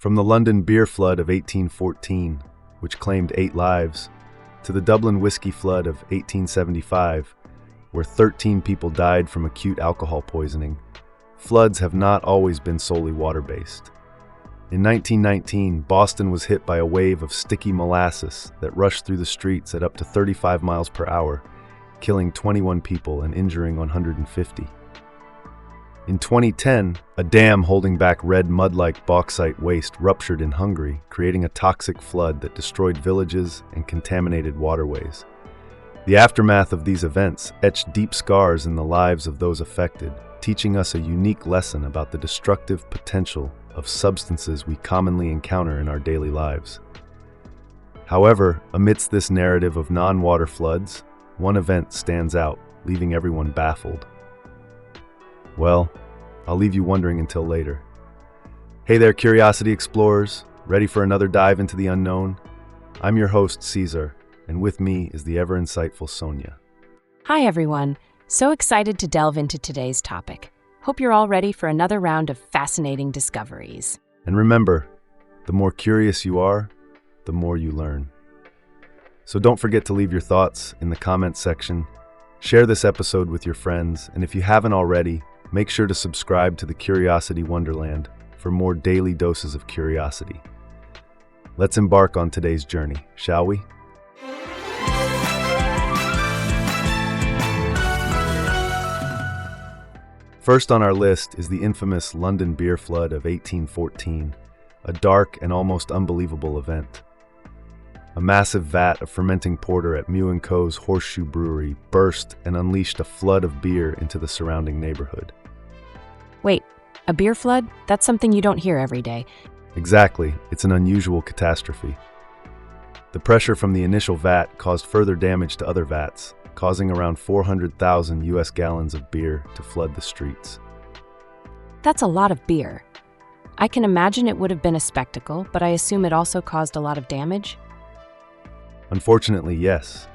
From the London beer flood of 1814, which claimed 8 lives, to the Dublin whiskey flood of 1875, where 13 people died from acute alcohol poisoning, floods have not always been solely water-based. In 1919, Boston was hit by a wave of sticky molasses that rushed through the streets at up to 35 miles per hour, killing 21 people and injuring 150. In 2010, a dam holding back red mud-like bauxite waste ruptured in Hungary, creating a toxic flood that destroyed villages and contaminated waterways. The aftermath of these events etched deep scars in the lives of those affected, teaching us a unique lesson about the destructive potential of substances we commonly encounter in our daily lives. However, amidst this narrative of non-water floods, one event stands out, leaving everyone baffled. Well, I'll leave you wondering until later. Hey there, Curiosity Explorers, ready for another dive into the unknown? I'm your host, Caesar, and with me is the ever-insightful Sonia. Hi everyone, so excited to delve into today's topic. Hope you're all ready for another round of fascinating discoveries. And remember, the more curious you are, the more you learn. So don't forget to leave your thoughts in the comments section. Share this episode with your friends, and if you haven't already, make sure to subscribe to the Curiosity Wonderland for more daily doses of curiosity. Let's embark on today's journey, shall we? First on our list is the infamous London beer flood of 1814, a dark and almost unbelievable event. A massive vat of fermenting porter at Mew & Co.'s Horseshoe Brewery burst and unleashed a flood of beer into the surrounding neighborhood. Wait, a beer flood? That's something you don't hear every day. Exactly, it's an unusual catastrophe. The pressure from the initial vat caused further damage to other vats, causing around 400,000 US gallons of beer to flood the streets. That's a lot of beer. I can imagine it would have been a spectacle, but I assume it also caused a lot of damage? Unfortunately, yes.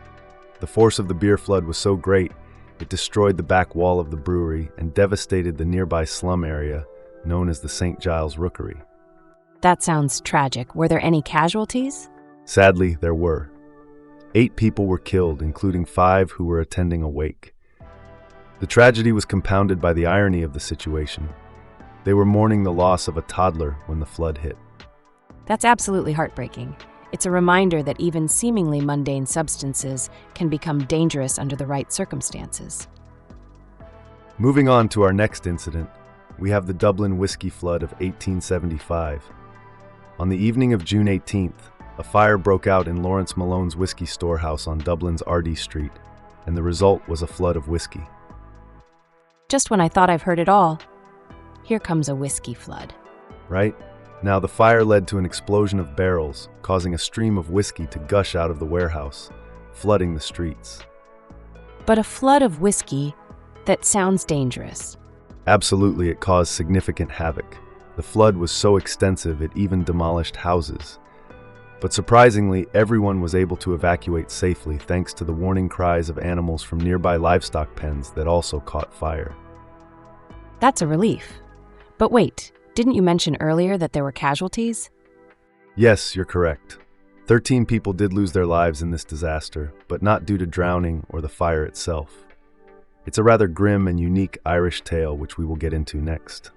The force of the beer flood was so great, it destroyed the back wall of the brewery and devastated the nearby slum area known as the St. Giles Rookery. That sounds tragic. Were there any casualties? Sadly, there were. 8 people were killed, including 5 who were attending a wake. The tragedy was compounded by the irony of the situation. They were mourning the loss of a toddler when the flood hit. That's absolutely heartbreaking. It's a reminder that even seemingly mundane substances can become dangerous under the right circumstances. Moving on to our next incident, we have the Dublin whiskey flood of 1875. On the evening of June 18th, a fire broke out in Lawrence Malone's whiskey storehouse on Dublin's Ardee Street, and the result was a flood of whiskey. Just when I thought I've heard it all, here comes a whiskey flood. Right? Now, the fire led to an explosion of barrels, causing a stream of whiskey to gush out of the warehouse, flooding the streets. But a flood of whiskey, that sounds dangerous. Absolutely, it caused significant havoc. The flood was so extensive it even demolished houses. But surprisingly, everyone was able to evacuate safely thanks to the warning cries of animals from nearby livestock pens that also caught fire. That's a relief. But wait, didn't you mention earlier that there were casualties? Yes, you're correct. 13 people did lose their lives in this disaster, but not due to drowning or the fire itself. It's a rather grim and unique Irish tale which we will get into next.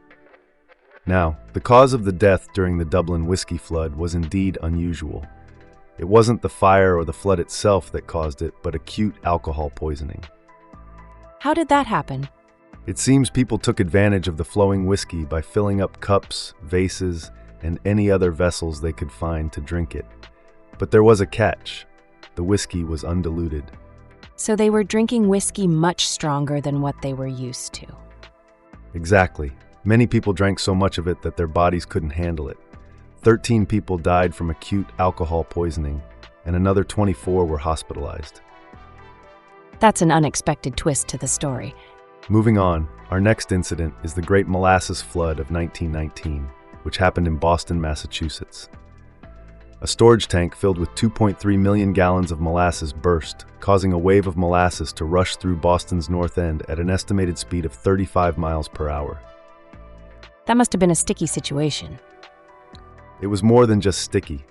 Now, the cause of the death during the Dublin whiskey flood was indeed unusual. It wasn't the fire or the flood itself that caused it, but acute alcohol poisoning. How did that happen? It seems people took advantage of the flowing whiskey by filling up cups, vases, and any other vessels they could find to drink it. But there was a catch. The whiskey was undiluted. So they were drinking whiskey much stronger than what they were used to. Exactly. Many people drank so much of it that their bodies couldn't handle it. 13 people died from acute alcohol poisoning, and another 24 were hospitalized. That's an unexpected twist to the story. Moving on, our next incident is the Great Molasses Flood of 1919, which happened in Boston, Massachusetts. A storage tank filled with 2.3 million gallons of molasses burst, causing a wave of molasses to rush through Boston's North End at an estimated speed of 35 miles per hour. That must have been a sticky situation. It was more than just sticky.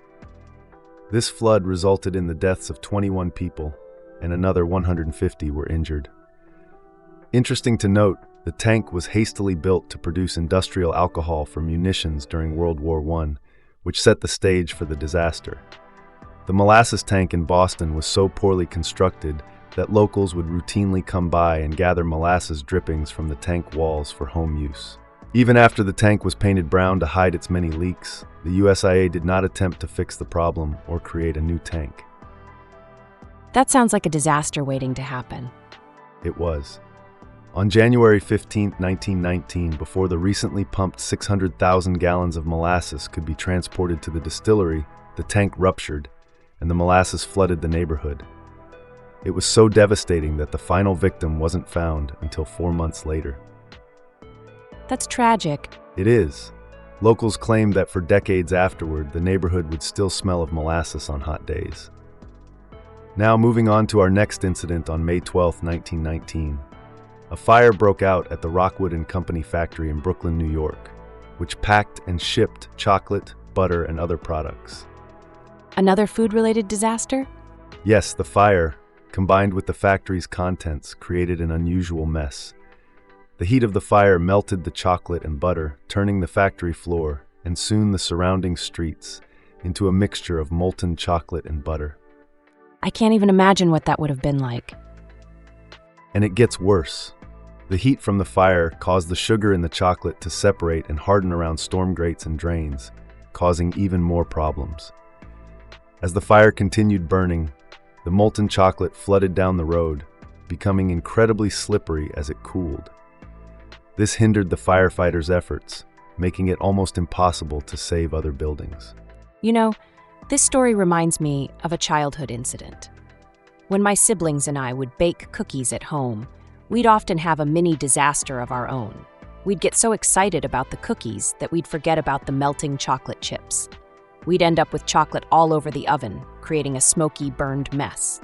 This flood resulted in the deaths of 21 people, and another 150 were injured. Interesting to note, the tank was hastily built to produce industrial alcohol for munitions during World War I, which set the stage for the disaster. The molasses tank in Boston was so poorly constructed that locals would routinely come by and gather molasses drippings from the tank walls for home use. Even after the tank was painted brown to hide its many leaks, the USIA did not attempt to fix the problem or create a new tank. That sounds like a disaster waiting to happen. It was. On January 15, 1919, before the recently pumped 600,000 gallons of molasses could be transported to the distillery, the tank ruptured, and the molasses flooded the neighborhood. It was so devastating that the final victim wasn't found until 4 months later. That's tragic. It is. Locals claimed that for decades afterward, the neighborhood would still smell of molasses on hot days. Now moving on to our next incident on May 12, 1919. A fire broke out at the Rockwood and Company factory in Brooklyn, New York, which packed and shipped chocolate, butter, and other products. Another food-related disaster? Yes, the fire, combined with the factory's contents, created an unusual mess. The heat of the fire melted the chocolate and butter, turning the factory floor, and soon the surrounding streets, into a mixture of molten chocolate and butter. I can't even imagine what that would have been like. And it gets worse. The heat from the fire caused the sugar in the chocolate to separate and harden around storm grates and drains, causing even more problems. As the fire continued burning, the molten chocolate flooded down the road, becoming incredibly slippery as it cooled. This hindered the firefighters' efforts, making it almost impossible to save other buildings. You know, this story reminds me of a childhood incident. When my siblings and I would bake cookies at home, we'd often have a mini disaster of our own. We'd get so excited about the cookies that we'd forget about the melting chocolate chips. We'd end up with chocolate all over the oven, creating a smoky, burned mess.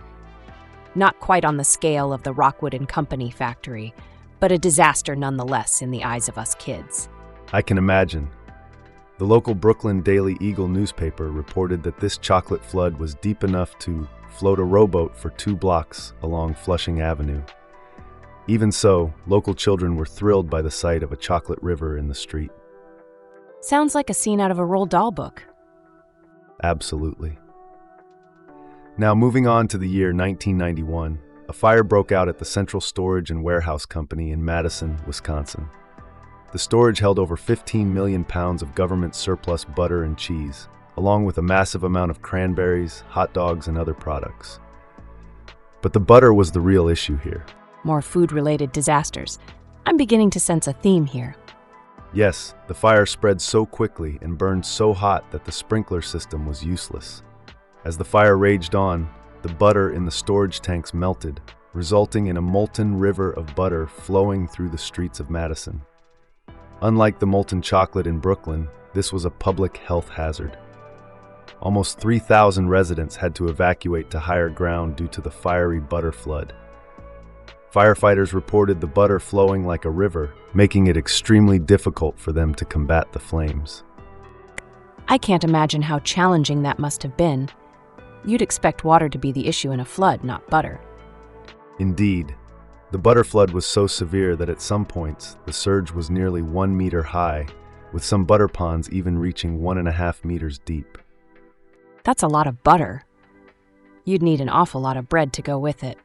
Not quite on the scale of the Rockwood and Company factory, but a disaster nonetheless in the eyes of us kids. I can imagine. The local Brooklyn Daily Eagle newspaper reported that this chocolate flood was deep enough to float a rowboat for 2 blocks along Flushing Avenue. Even so, local children were thrilled by the sight of a chocolate river in the street. Sounds like a scene out of a Roald Dahl book. Absolutely. Now moving on to the year 1991, a fire broke out at the Central Storage and Warehouse Company in Madison, Wisconsin. The storage held over 15 million pounds of government surplus butter and cheese, along with a massive amount of cranberries, hot dogs, and other products. But the butter was the real issue here. More food-related disasters. I'm beginning to sense a theme here. Yes, the fire spread so quickly and burned so hot that the sprinkler system was useless. As the fire raged on, the butter in the storage tanks melted, resulting in a molten river of butter flowing through the streets of Madison. Unlike the molten chocolate in Brooklyn, this was a public health hazard. Almost 3,000 residents had to evacuate to higher ground due to the fiery butter flood. Firefighters reported the butter flowing like a river, making it extremely difficult for them to combat the flames. I can't imagine how challenging that must have been. You'd expect water to be the issue in a flood, not butter. Indeed, the butter flood was so severe that at some points the surge was nearly 1 meter high, with some butter ponds even reaching 1.5 meters deep. That's a lot of butter. You'd need an awful lot of bread to go with it.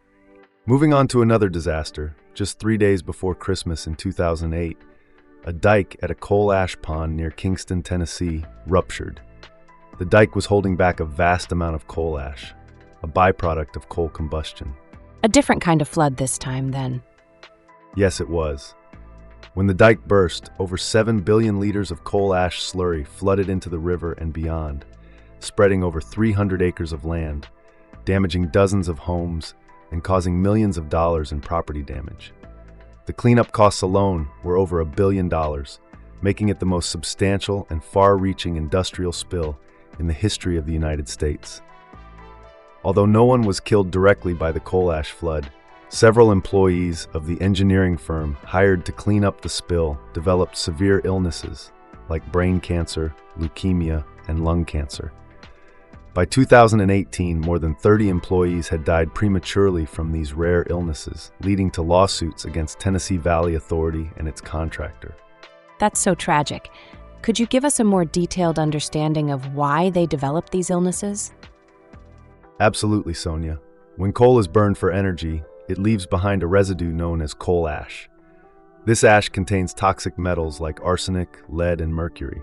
Moving on to another disaster, just 3 days before Christmas in 2008, a dike at a coal ash pond near Kingston, Tennessee, ruptured. The dike was holding back a vast amount of coal ash, a byproduct of coal combustion. A different kind of flood this time, then. Yes, it was. When the dike burst, over 7 billion liters of coal ash slurry flooded into the river and beyond, spreading over 300 acres of land, damaging dozens of homes, and causing millions of dollars in property damage. The cleanup costs alone were over $1 billion, making it the most substantial and far-reaching industrial spill in the history of the United States. Although no one was killed directly by the coal ash flood, several employees of the engineering firm hired to clean up the spill developed severe illnesses like brain cancer, leukemia, and lung cancer. By 2018, more than 30 employees had died prematurely from these rare illnesses, leading to lawsuits against Tennessee Valley Authority and its contractor. That's so tragic. Could you give us a more detailed understanding of why they developed these illnesses? Absolutely, Sonia. When coal is burned for energy, it leaves behind a residue known as coal ash. This ash contains toxic metals like arsenic, lead, and mercury.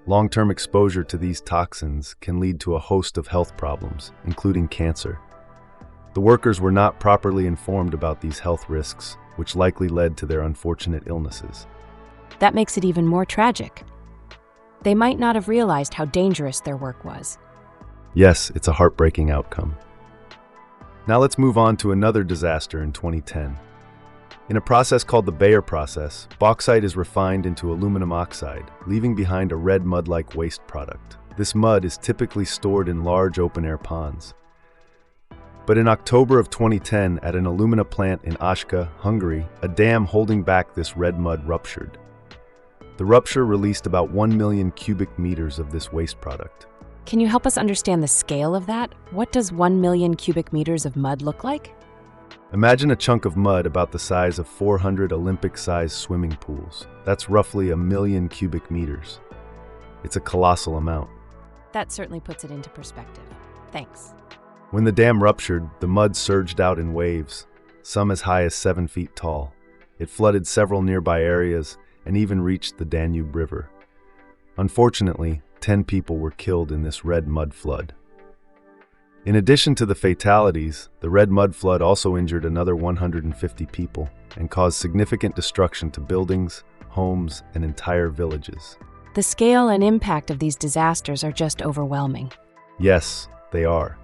Long-term exposure to these toxins can lead to a host of health problems, including cancer. The workers were not properly informed about these health risks, which likely led to their unfortunate illnesses. That makes it even more tragic. They might not have realized how dangerous their work was. Yes, it's a heartbreaking outcome. Now let's move on to another disaster in 2010. In a process called the Bayer process, bauxite is refined into aluminum oxide, leaving behind a red mud-like waste product. This mud is typically stored in large open-air ponds. But in October of 2010, at an alumina plant in Oshka, Hungary, a dam holding back this red mud ruptured. The rupture released about 1 million cubic meters of this waste product. Can you help us understand the scale of that? What does 1 million cubic meters of mud look like? Imagine a chunk of mud about the size of 400 Olympic-sized swimming pools. That's roughly 1 million cubic meters. It's a colossal amount. That certainly puts it into perspective. Thanks. When the dam ruptured, the mud surged out in waves, some as high as 7 feet tall. It flooded several nearby areas and even reached the Danube River. Unfortunately, 10 people were killed in this red mud flood. In addition to the fatalities, the red mud flood also injured another 150 people and caused significant destruction to buildings, homes, and entire villages. The scale and impact of these disasters are just overwhelming. Yes, they are.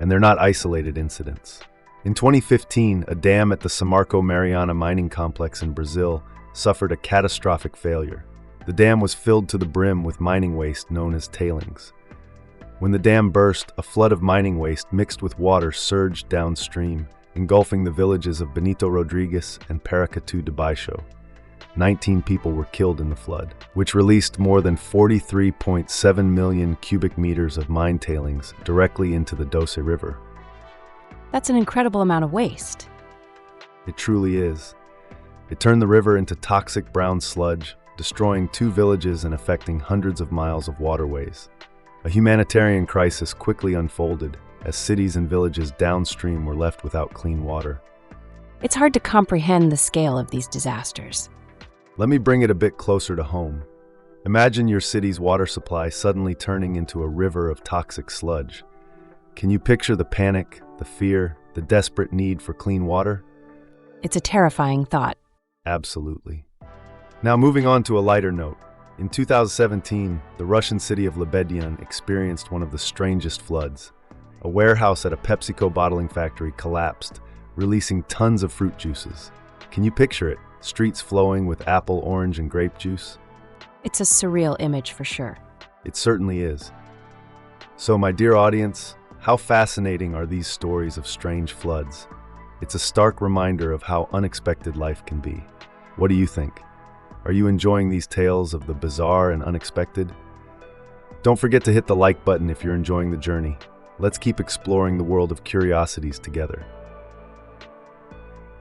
And they're not isolated incidents. In 2015, a dam at the Samarco Mariana mining complex in Brazil suffered a catastrophic failure. The dam was filled to the brim with mining waste known as tailings. When the dam burst, a flood of mining waste mixed with water surged downstream, engulfing the villages of Benito Rodrigues and Paracatu de Baixo. 19 people were killed in the flood, which released more than 43.7 million cubic meters of mine tailings directly into the Doce River. That's an incredible amount of waste. It truly is. It turned the river into toxic brown sludge, destroying 2 villages and affecting hundreds of miles of waterways. A humanitarian crisis quickly unfolded as cities and villages downstream were left without clean water. It's hard to comprehend the scale of these disasters. Let me bring it a bit closer to home. Imagine your city's water supply suddenly turning into a river of toxic sludge. Can you picture the panic, the fear, the desperate need for clean water? It's a terrifying thought. Absolutely. Now moving on to a lighter note. In 2017, the Russian city of Lebedyan experienced one of the strangest floods. A warehouse at a PepsiCo bottling factory collapsed, releasing tons of fruit juices. Can you picture it? Streets flowing with apple, orange, and grape juice? It's a surreal image for sure. It certainly is. So, my dear audience, how fascinating are these stories of strange floods? It's a stark reminder of how unexpected life can be. What do you think? Are you enjoying these tales of the bizarre and unexpected? Don't forget to hit the like button if you're enjoying the journey. Let's keep exploring the world of curiosities together.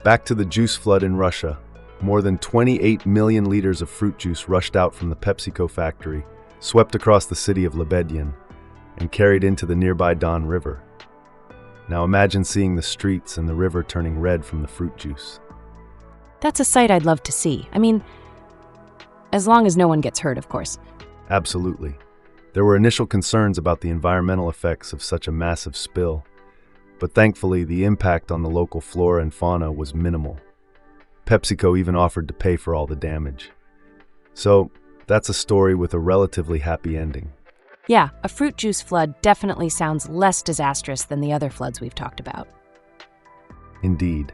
Back to the juice flood in Russia. More than 28 million liters of fruit juice rushed out from the PepsiCo factory, swept across the city of Lebedyan, and carried into the nearby Don River. Now imagine seeing the streets and the river turning red from the fruit juice. That's a sight I'd love to see. I mean, as long as no one gets hurt, of course. Absolutely. There were initial concerns about the environmental effects of such a massive spill, but thankfully the impact on the local flora and fauna was minimal. PepsiCo even offered to pay for all the damage. So, that's a story with a relatively happy ending. Yeah, a fruit juice flood definitely sounds less disastrous than the other floods we've talked about. Indeed.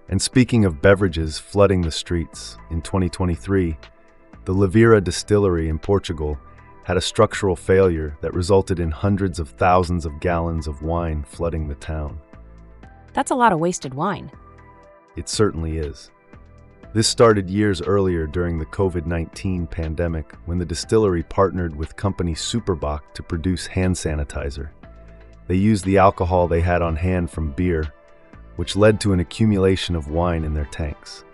And speaking of beverages flooding the streets, in 2023, the Listverse distillery in Portugal had a structural failure that resulted in hundreds of thousands of gallons of wine flooding the town. That's a lot of wasted wine. It certainly is. This started years earlier during the COVID-19 pandemic when the distillery partnered with company Superbach to produce hand sanitizer. They used the alcohol they had on hand from beer, which led to an accumulation of wine in their tanks.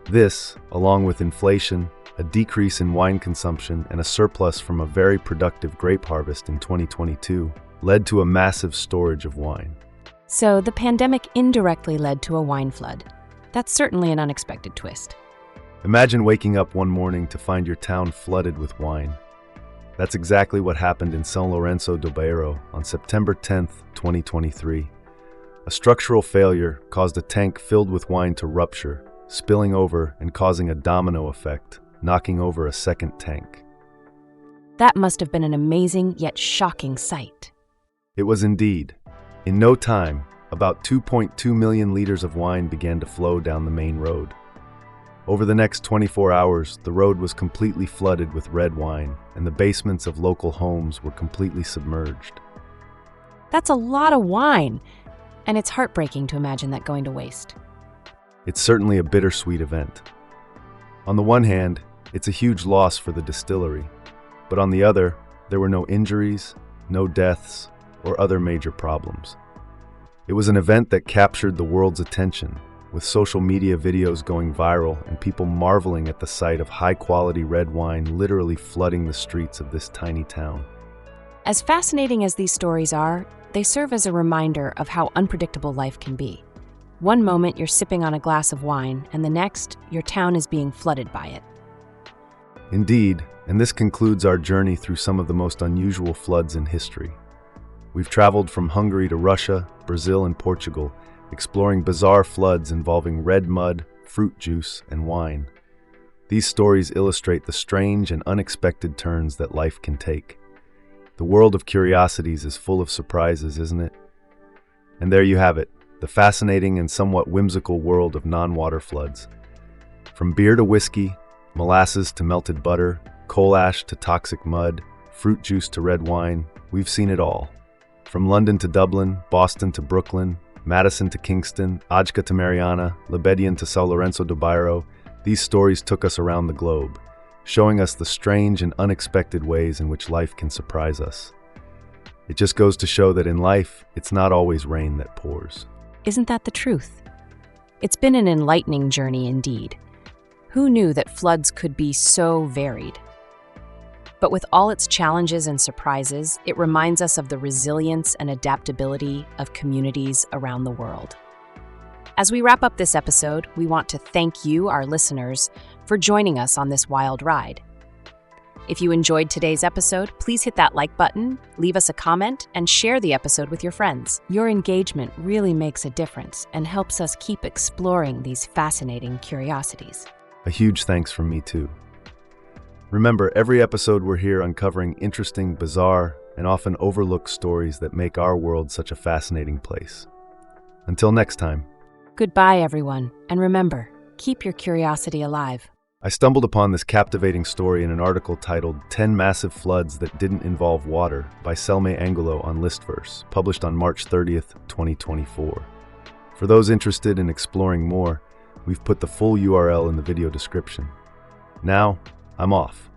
This, along with inflation, a decrease in wine consumption, and a surplus from a very productive grape harvest in 2022, led to a massive storage of wine. So the pandemic indirectly led to a wine flood. That's certainly an unexpected twist. Imagine waking up one morning to find your town flooded with wine. That's exactly what happened in San Lorenzo do Bairro on September 10, 2023. A structural failure caused a tank filled with wine to rupture, spilling over and causing a domino effect, knocking over a second tank. That must have been an amazing yet shocking sight. It was indeed. In no time, about 2.2 million liters of wine began to flow down the main road. Over the next 24 hours, the road was completely flooded with red wine, and the basements of local homes were completely submerged. That's a lot of wine, and it's heartbreaking to imagine that going to waste. It's certainly a bittersweet event. On the one hand, it's a huge loss for the distillery, but on the other, there were no injuries, no deaths, or other major problems. It was an event that captured the world's attention, with social media videos going viral and people marveling at the sight of high-quality red wine literally flooding the streets of this tiny town. As fascinating as these stories are, they serve as a reminder of how unpredictable life can be. One moment you're sipping on a glass of wine, and the next, your town is being flooded by it. Indeed, and this concludes our journey through some of the most unusual floods in history. We've traveled from Hungary to Russia, Brazil, and Portugal, exploring bizarre floods involving red mud, fruit juice, and wine. These stories illustrate the strange and unexpected turns that life can take. The world of curiosities is full of surprises, isn't it? And there you have it, the fascinating and somewhat whimsical world of non-water floods. From beer to whiskey, molasses to melted butter, coal ash to toxic mud, fruit juice to red wine, we've seen it all. From London to Dublin, Boston to Brooklyn, Madison to Kingston, Ajka to Mariana, Lebedian to San Lorenzo do Bairro, these stories took us around the globe, showing us the strange and unexpected ways in which life can surprise us. It just goes to show that in life, it's not always rain that pours. Isn't that the truth? It's been an enlightening journey indeed. Who knew that floods could be so varied? But with all its challenges and surprises, it reminds us of the resilience and adaptability of communities around the world. As we wrap up this episode, we want to thank you, our listeners, for joining us on this wild ride. If you enjoyed today's episode, please hit that like button, leave us a comment, and share the episode with your friends. Your engagement really makes a difference and helps us keep exploring these fascinating curiosities. A huge thanks from me too. Remember, every episode we're here uncovering interesting, bizarre, and often overlooked stories that make our world such a fascinating place. Until next time. Goodbye, everyone, and remember, keep your curiosity alive. I stumbled upon this captivating story in an article titled 10 Massive Floods That Didn't Involve Water by Selme Angulo on Listverse, published on March 30th, 2024. For those interested in exploring more, we've put the full URL in the video description. Now, I'm off.